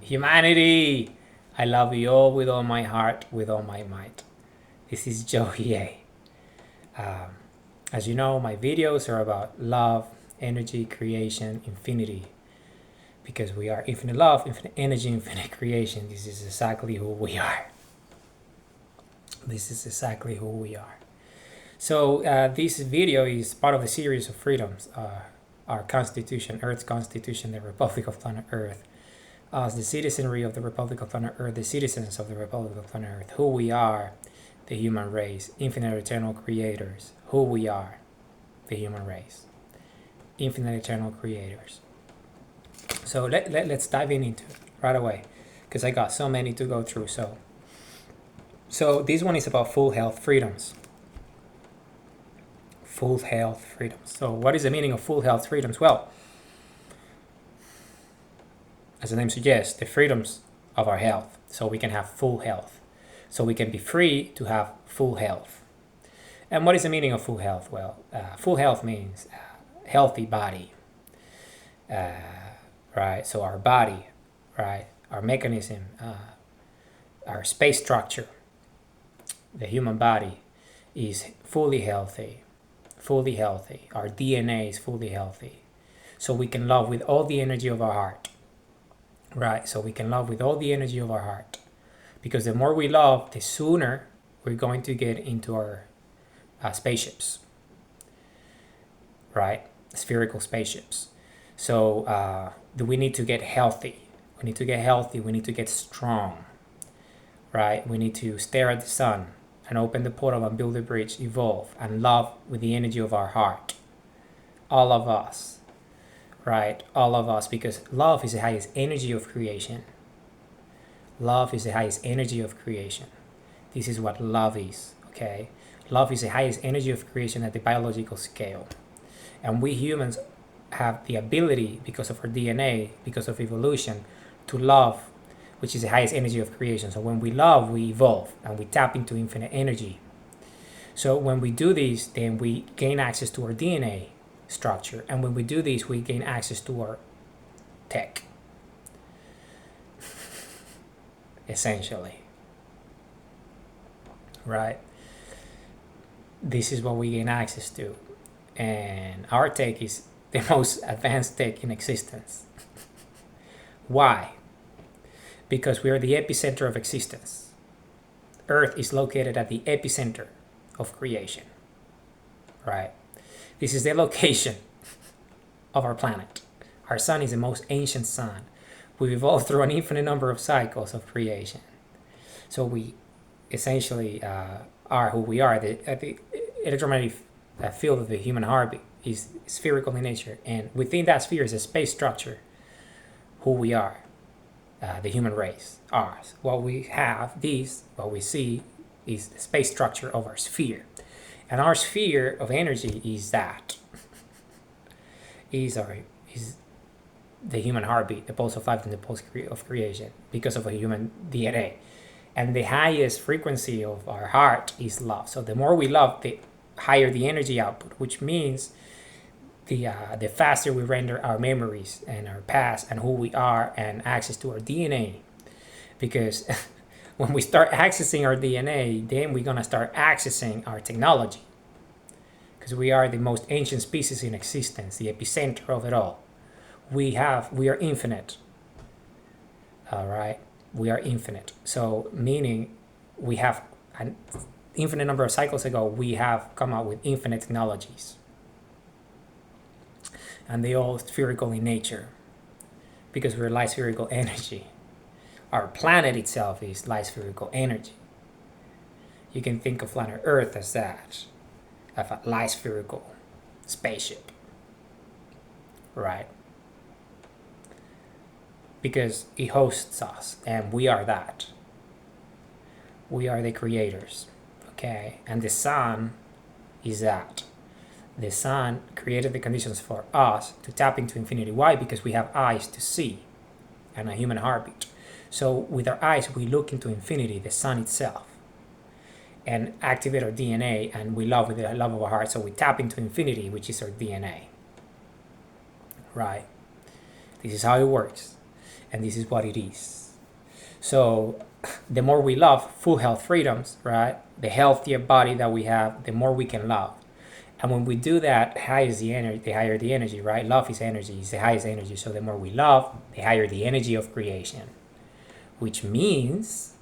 Humanity! I love you all with all my heart, with all my might. This is Joey A. As you know, my videos are about love, energy, creation, infinity. Because we are infinite love, infinite energy, infinite creation. This is exactly who we are. This is exactly who we are. So this video is part of the series of freedoms. Our Constitution, Earth's Constitution, the Republic of Planet Earth. As the citizenry of the Republic of Planet Earth, the citizens of the Republic of Planet Earth, who we are, the human race, infinite eternal creators, who we are, the human race, infinite eternal creators. So let's dive into it right away, because I got so many to go through. So this one is about full health freedoms. Full health freedoms. So what is the meaning of full health freedoms? Well, as the name suggests, the freedoms of our health, so we can have full health, so we can be free to have full health. And what is the meaning of full health? Well, full health means healthy body, right? So our body, right? Our mechanism, our space structure, the human body is fully healthy, fully healthy. Our DNA is fully healthy, so we can love with all the energy of our heart. Right, so we can love with all the energy of our heart, because the more we love, the sooner we're going to get into our spaceships, right? Spherical spaceships. So we need to get healthy. We need to get healthy. We need to get strong, right? We need to stare at the sun and open the portal and build a bridge, evolve, and love with the energy of our heart. All of us. Right, all of us, because love is the highest energy of creation. Love is the highest energy of creation. This is what love is, okay? Love is the highest energy of creation at the biological scale. And we humans have the ability, because of our DNA, because of evolution, to love, which is the highest energy of creation. So when we love, we evolve and we tap into infinite energy. So when we do this, then we gain access to our DNA structure, and when we do this, we gain access to our tech, essentially, right? This is what we gain access to, and our tech is the most advanced tech in existence. Why? Because we are the epicenter of existence. Earth is located at the epicenter of creation, right? This is the location of our planet. Our sun is the most ancient sun. We've evolved through an infinite number of cycles of creation. So we essentially are who we are. The electromagnetic field of the human heartbeat is spherical in nature. And within that sphere is a space structure, who we are, the human race, ours. What we have, what we see, is the space structure of our sphere. And our sphere of energy is is the human heartbeat, the pulse of life and the pulse of creation, because of a human DNA. And the highest frequency of our heart is love. So the more we love, the higher the energy output, which means the faster we render our memories and our past and who we are and access to our DNA. Because when we start accessing our DNA, then we're going to start accessing our technology. Because we are the most ancient species in existence, the epicenter of it all. We are infinite. All right? We are infinite. So, meaning we have an infinite number of cycles ago, we have come out with infinite technologies. And they all spherical in nature, because we're light spherical energy. Our planet itself is light spherical energy. You can think of planet Earth as that, of a light spherical spaceship, right? Because it hosts us, and we are that. We are the creators, okay? And the sun is that. The sun created the conditions for us to tap into infinity. Why? Because we have eyes to see and a human heartbeat. So with our eyes, we look into infinity, the sun itself, and activate our DNA, and we love with the love of our heart. So we tap into infinity, which is our DNA, right? This is how it works. And this is what it is. So the more we love, full health freedoms, right? The healthier body that we have, the more we can love. And when we do that, the higher the energy, right? Love is energy, it's the highest energy. So the more we love, the higher the energy of creation, which means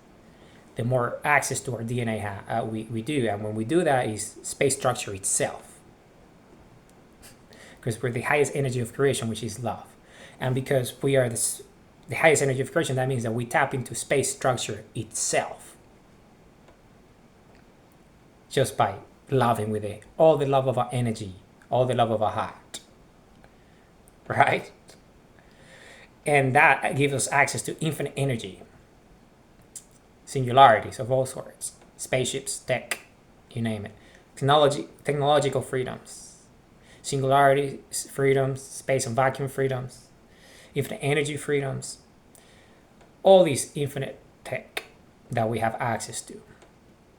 the more access to our DNA we do. And when we do that, is space structure itself. Because we're the highest energy of creation, which is love. And because we are the highest energy of creation, that means that we tap into space structure itself. Just by loving with it, all the love of our energy, all the love of our heart, right? And that gives us access to infinite energy, singularities of all sorts, spaceships, tech, you name it, technological freedoms, singularity freedoms, space and vacuum freedoms, infinite energy freedoms, all these infinite tech that we have access to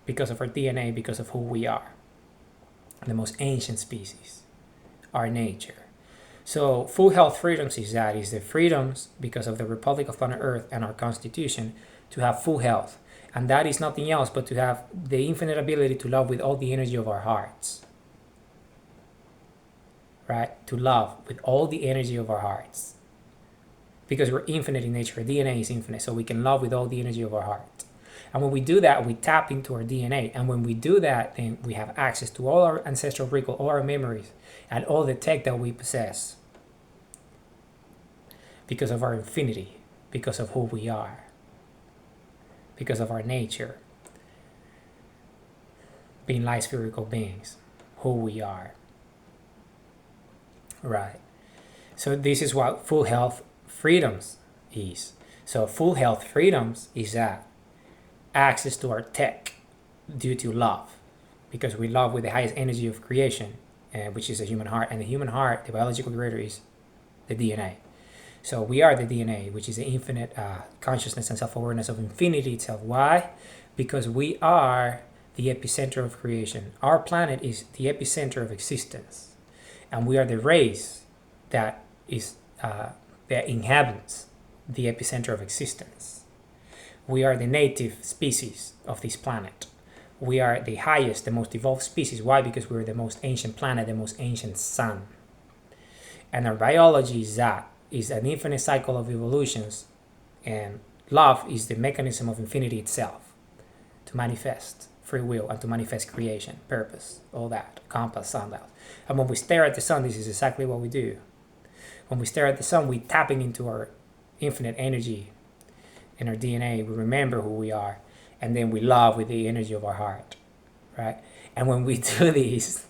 because of our DNA, because of who we are, the most ancient species, our nature. So full health freedoms is the freedoms because of the Republic of Planet Earth and our Constitution to have full health. And that is nothing else but to have the infinite ability to love with all the energy of our hearts. Right? To love with all the energy of our hearts. Because we're infinite in nature, our DNA is infinite, so we can love with all the energy of our heart. And when we do that, we tap into our DNA. And when we do that, then we have access to all our ancestral record, all our memories, and all the tech that we possess. Because of our infinity, because of who we are, because of our nature, being light spherical beings, who we are. Right. So this is what full health freedoms is. So full health freedoms is that access to our tech due to love, because we love with the highest energy of creation, which is the human heart. And the human heart, the biological creator, is the DNA. So we are the DNA, which is the infinite consciousness and self-awareness of infinity itself. Why? Because we are the epicenter of creation. Our planet is the epicenter of existence. And we are the race that is that inhabits the epicenter of existence. We are the native species of this planet. We are the highest, the most evolved species. Why? Because we're the most ancient planet, the most ancient sun. And our biology is that. Is an infinite cycle of evolutions, and love is the mechanism of infinity itself to manifest free will and to manifest creation, purpose, all that, compass, sundials. And when we stare at the sun, this is exactly what we do. When we stare at the sun, we're tapping into our infinite energy in our DNA. We remember who we are, and then we love with the energy of our heart, right? And when we do this,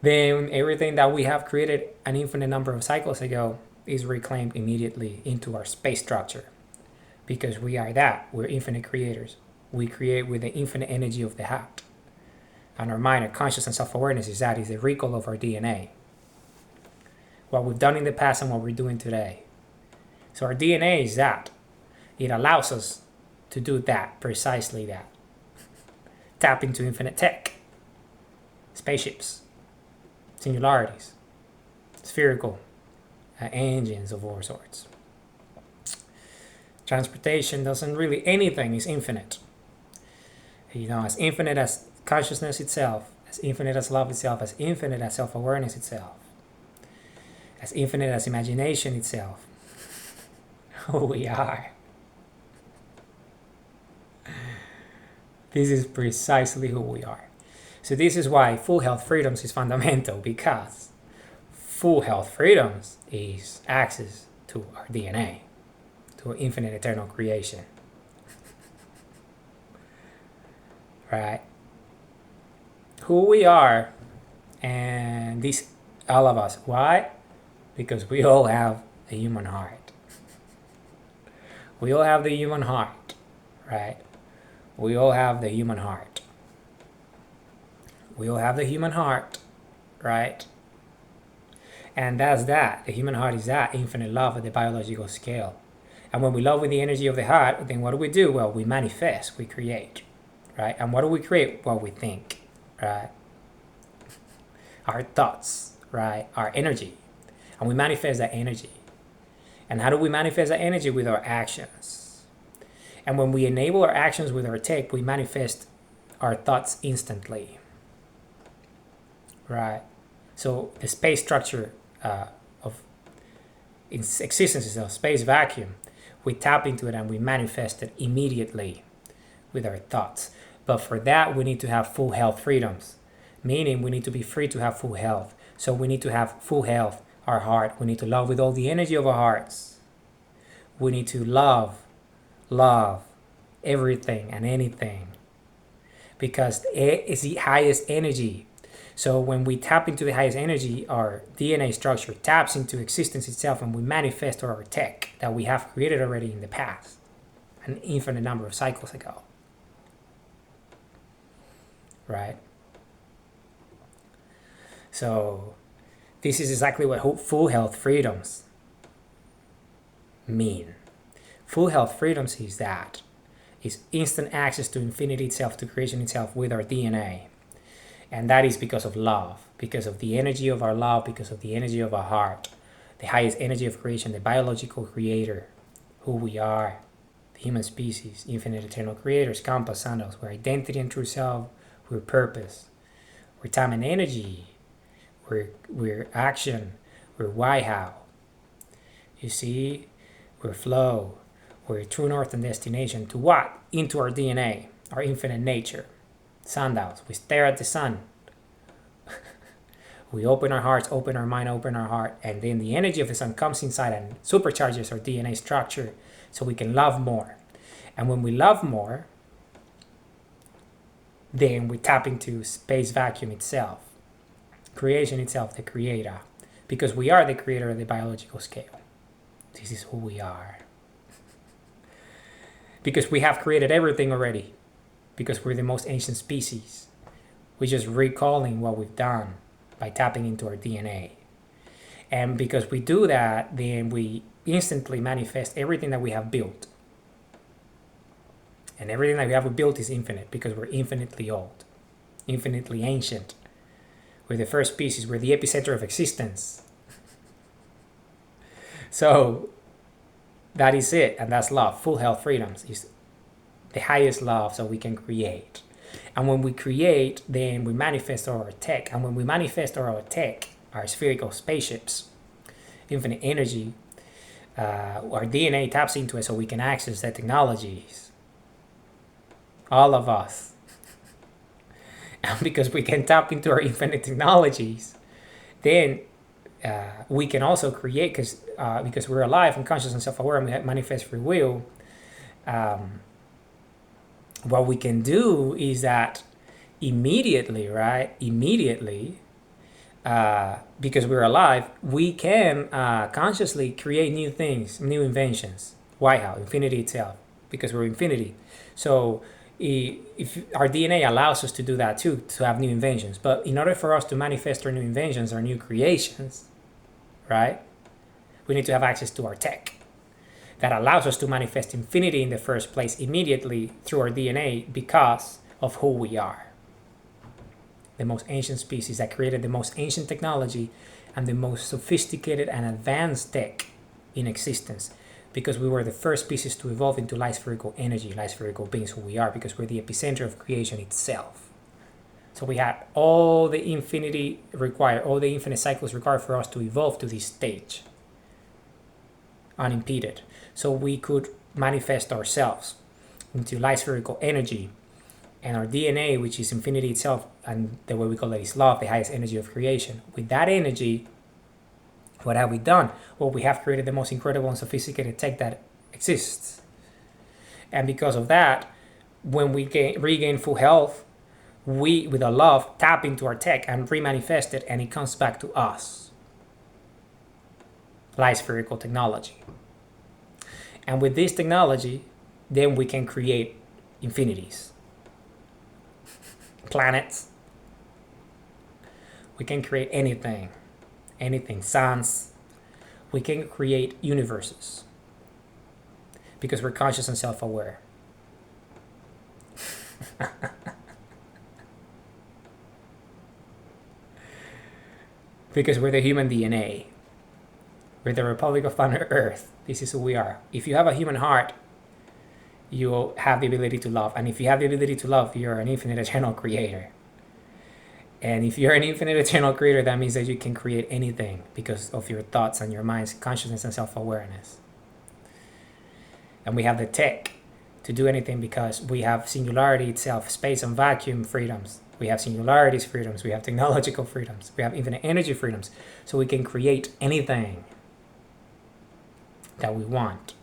then everything that we have created an infinite number of cycles ago is reclaimed immediately into our space structure. Because we are that. We're infinite creators. We create with the infinite energy of the heart. And our mind, our conscious and self-awareness is the recall of our DNA. What we've done in the past and what we're doing today. So our DNA is that. It allows us to do that, precisely that. Tap into infinite tech. Spaceships. Singularities, spherical engines of all sorts. Transportation doesn't really, anything is infinite. As infinite as consciousness itself, as infinite as love itself, as infinite as self-awareness itself, as infinite as imagination itself. Who we are. This is precisely who we are. So this is why full health freedoms is fundamental, because full health freedoms is access to our DNA, to our infinite eternal creation. Right? Who we are, and this, all of us. Why? Because we all have a human heart. We all have the human heart, right? We all have the human heart. We all have the human heart, right? And that's that. The human heart is that infinite love at the biological scale. And when we love with the energy of the heart, then what do? Well, we manifest, we create, right? And what do we create? Well, we think, right? Our thoughts, right? Our energy. And we manifest that energy. And how do we manifest that energy? With our actions. And when we enable our actions with our tech, we manifest our thoughts instantly. Right? So the space structure of its existence is a space vacuum. We tap into it and we manifest it immediately with our thoughts. But for that, we need to have full health freedoms, meaning we need to be free to have full health. So we need to have full health, our heart. We need to love with all the energy of our hearts. We need to love everything and anything, because it is the highest energy. So when we tap into the highest energy, our DNA structure taps into existence itself, and we manifest our tech that we have created already in the past, an infinite number of cycles ago. Right? So this is exactly what full health freedoms mean. Full health freedoms is that. Is instant access to infinity itself, to creation itself with our DNA. And that is because of love, because of the energy of our love, because of the energy of our heart, the highest energy of creation, the biological creator, who we are, the human species, infinite eternal creators, compass, sundials. We're identity and true self, we're purpose, we're time and energy, we're action, we're why, how. You see, we're flow, we're true north and destination. To what? Into our DNA, our infinite nature. Sundials. We stare at the sun. We open our hearts, open our mind, open our heart, and then the energy of the sun comes inside and supercharges our DNA structure so we can love more. And when we love more, then we tap into space vacuum itself, creation itself, the creator, because we are the creator of the biological scale. This is who we are. Because we have created everything already. Because we're the most ancient species. We're just recalling what we've done by tapping into our DNA. And because we do that, then we instantly manifest everything that we have built. And everything that we have built is infinite, because we're infinitely old, infinitely ancient. We're the first species, we're the epicenter of existence. So that is it, and that's love. Full health freedoms is the highest love, so we can create. And when we create, then we manifest our tech. And when we manifest our tech, our spherical spaceships, infinite energy, our DNA taps into it so we can access the technologies. All of us. And because we can tap into our infinite technologies, then we can also create, because we're alive and conscious and self-aware and we manifest free will. What we can do is that immediately, because we're alive, we can consciously create new things, new inventions. Why, how? Infinity itself, because we're infinity. So if our DNA allows us to do that too, to have new inventions. But in order for us to manifest our new inventions, our new creations, right, we need to have access to our tech that allows us to manifest infinity in the first place immediately through our DNA, because of who we are. The most ancient species that created the most ancient technology and the most sophisticated and advanced tech in existence, because we were the first species to evolve into light spherical energy, light spherical beings, who we are, because we're the epicenter of creation itself. So we had all the infinity required, all the infinite cycles required for us to evolve to this stage, unimpeded. So we could manifest ourselves into light spherical energy, and our DNA, which is infinity itself, and the way we call it is love, the highest energy of creation. With that energy, what have we done? Well, we have created the most incredible and sophisticated tech that exists. And because of that, when we regain full health, we, with our love, tap into our tech and remanifest it, and it comes back to us. Light spherical technology. And with this technology, then we can create infinities. Planets. We can create anything. Anything. Suns. We can create universes. Because we're conscious and self-aware. Because we're the human DNA. We're the Republic of Planet Earth. This is who we are. If you have a human heart, you have the ability to love. And if you have the ability to love, you're an infinite eternal creator. And if you're an infinite eternal creator, that means that you can create anything because of your thoughts and your mind's consciousness and self-awareness. And we have the tech to do anything because we have singularity itself, space and vacuum freedoms. We have singularities freedoms. We have technological freedoms. We have infinite energy freedoms. So we can create anything that we want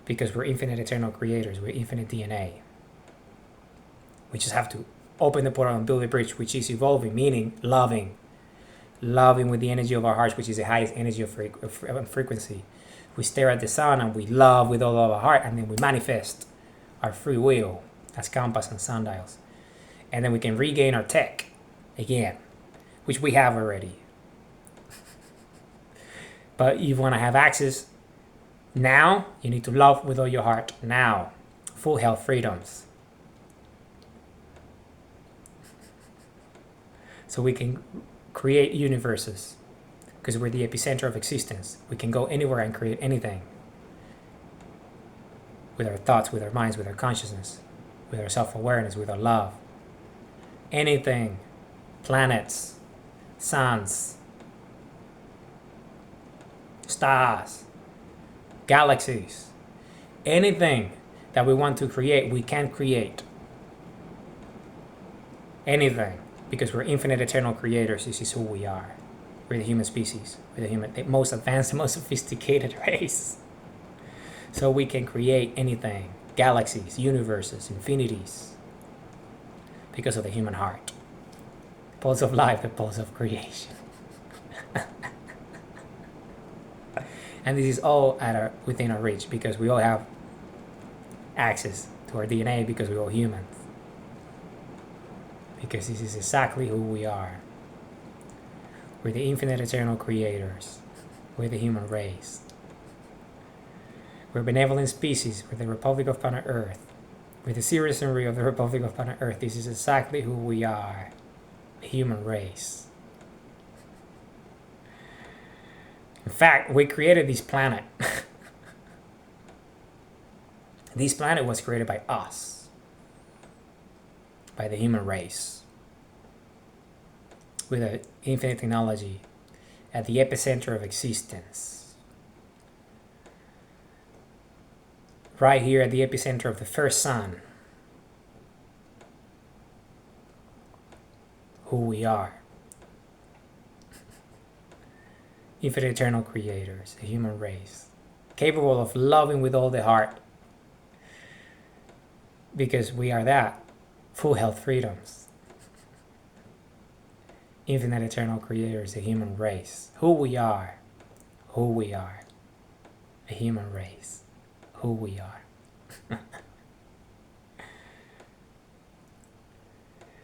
because we're infinite eternal creators. We're infinite DNA. We just have to open the portal and build a bridge, which is evolving, meaning loving with the energy of our hearts, which is the highest energy of frequency. We stare at the sun and we love with all of our heart, and then we manifest our free will as compass and sundials. And then we can regain our tech again, which we have already. But you want to have access now, you need to love with all your heart now. Full health freedoms. So we can create universes because we're the epicenter of existence. We can go anywhere and create anything with our thoughts, with our minds, with our consciousness, with our self-awareness, with our love. Anything. Planets, suns, stars, galaxies, anything that we want to create, we can create. Anything. Because we're infinite eternal creators. This is who we are. We're the human species. We're the most advanced, the most sophisticated race. So we can create anything. Galaxies, universes, infinities. Because of the human heart. The pulse of life, the pulse of creation. And this is all within our reach because we all have access to our DNA because we're all humans. Because this is exactly who we are. We're the infinite eternal creators. We're the human race. We're a benevolent species. We're the Republic of Planet Earth. We're the citizenry of the Republic of Planet Earth. This is exactly who we are. The human race. In fact, we created this planet. This planet was created by us. By the human race. With an infinite technology at the epicenter of existence. Right here at the epicenter of the first sun. Who we are. Infinite eternal creators, the human race. Capable of loving with all the heart. Because we are that. Full health freedoms. Infinite eternal creators, the human race. Who we are. Who we are. A human race. Who we are.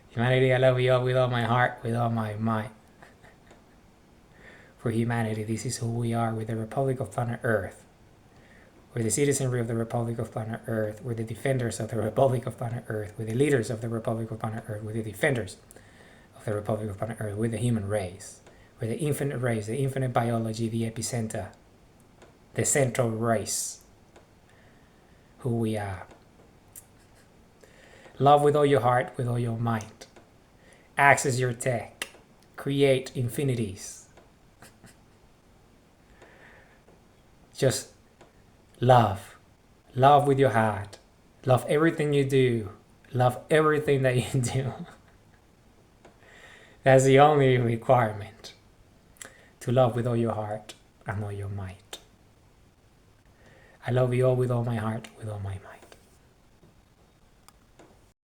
Humanity, I love you all with all my heart, with all my might. For humanity, this is who we are. We're the Republic of Planet Earth. We're the citizenry of the Republic of Planet Earth. We're the defenders of the Republic of Planet Earth. We're the leaders of the Republic of Planet Earth. We're the defenders of the Republic of Planet Earth. We're the human race. We're the infinite race, the infinite biology, the epicenter, the central race. Who we are. Love with all your heart, with all your might. Access your tech. Create infinities. Just love. Love with your heart. Love everything you do. Love everything that you do. That's the only requirement. To love with all your heart and all your might. I love you all with all my heart, with all my might.